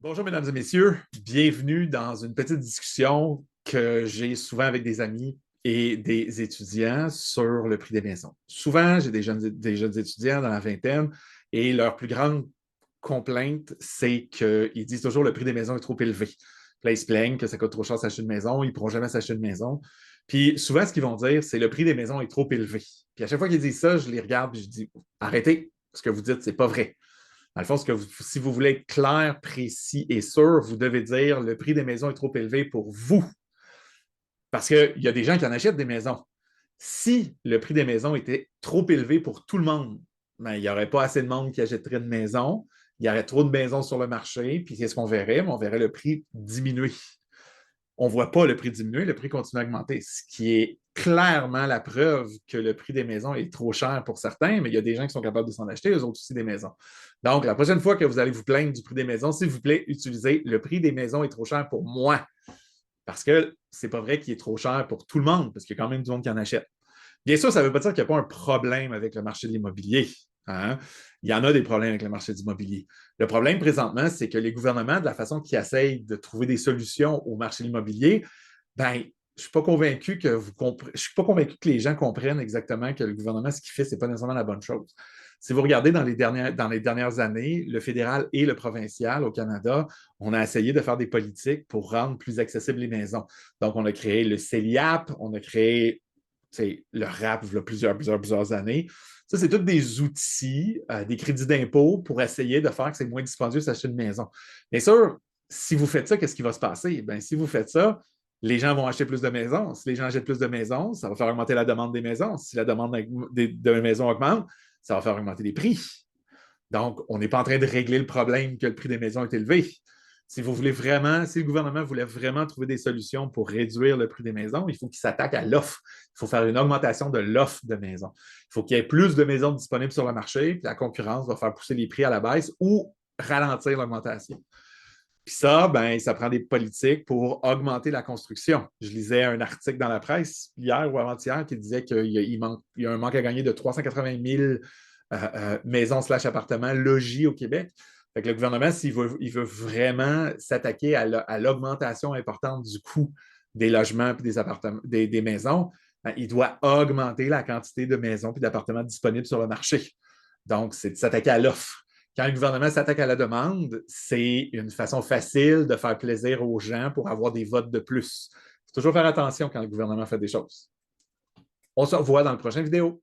Bonjour, mesdames et messieurs. Bienvenue dans une petite discussion que j'ai souvent avec des amis et des étudiants sur le prix des maisons. Souvent, j'ai des jeunes étudiants dans la vingtaine et leur plus grande complainte, c'est qu'ils disent toujours que le prix des maisons est trop élevé. Puis là, ils se plaignent que ça coûte trop cher s'acheter une maison, ils ne pourront jamais s'acheter une maison. Puis souvent, ce qu'ils vont dire, c'est le prix des maisons est trop élevé. Puis à chaque fois qu'ils disent ça, je les regarde et je dis arrêtez, ce que vous dites, c'est pas vrai. Dans le fond, si vous voulez être clair, précis et sûr, vous devez dire le prix des maisons est trop élevé pour vous. Parce qu'il y a des gens qui en achètent des maisons. Si le prix des maisons était trop élevé pour tout le monde, ben, il n'y aurait pas assez de monde qui achèterait une maison, il y aurait trop de maisons sur le marché, puis qu'est-ce qu'on verrait? On verrait le prix diminuer. On ne voit pas le prix diminuer, le prix continue à augmenter, ce qui est clairement la preuve que le prix des maisons est trop cher pour certains, mais il y a des gens qui sont capables de s'en acheter, eux autres aussi des maisons. Donc, la prochaine fois que vous allez vous plaindre du prix des maisons, s'il vous plaît, utilisez le prix des maisons est trop cher pour moi. Parce que c'est pas vrai qu'il est trop cher pour tout le monde, parce qu'il y a quand même du monde qui en achète. Bien sûr, ça ne veut pas dire qu'il n'y a pas un problème avec le marché de l'immobilier. Hein? Il y en a des problèmes avec le marché de l'immobilier. Le problème présentement, c'est que les gouvernements, de la façon qu'ils essayent de trouver des solutions au marché de l'immobilier, ben, je ne suis pas convaincu que je suis pas convaincu que les gens comprennent exactement que le gouvernement, ce qu'il fait, ce n'est pas nécessairement la bonne chose. Si vous regardez dans les dernières années, le fédéral et le provincial au Canada, on a essayé de faire des politiques pour rendre plus accessibles les maisons. Donc, on a créé le CELIAP, on a créé le RAP il y a plusieurs années. Ça, c'est tous des outils, des crédits d'impôt pour essayer de faire que c'est moins dispendieux d'acheter une maison. Bien sûr, si vous faites ça, qu'est-ce qui va se passer? Bien, si vous faites ça, les gens vont acheter plus de maisons. Si les gens achètent plus de maisons, ça va faire augmenter la demande des maisons. Si la demande de maisons augmente, ça va faire augmenter les prix. Donc, on n'est pas en train de régler le problème que le prix des maisons est élevé. Si vous voulez vraiment, si le gouvernement voulait vraiment trouver des solutions pour réduire le prix des maisons, il faut qu'il s'attaque à l'offre. Il faut faire une augmentation de l'offre de maisons. Il faut qu'il y ait plus de maisons disponibles sur le marché, puis la concurrence va faire pousser les prix à la baisse ou ralentir l'augmentation. Puis ça, ben, ça prend des politiques pour augmenter la construction. Je lisais un article dans la presse hier ou avant-hier qui disait qu'il y a un manque à gagner de 380 000 maisons/appartements logis au Québec. Fait que le gouvernement, s'il veut, il veut vraiment s'attaquer à l'augmentation importante du coût des logements et des appartements, des maisons, ben, il doit augmenter la quantité de maisons et d'appartements disponibles sur le marché. Donc, c'est de s'attaquer à l'offre. Quand le gouvernement s'attaque à la demande, c'est une façon facile de faire plaisir aux gens pour avoir des votes de plus. Il faut toujours faire attention quand le gouvernement fait des choses. On se revoit dans la prochaine vidéo.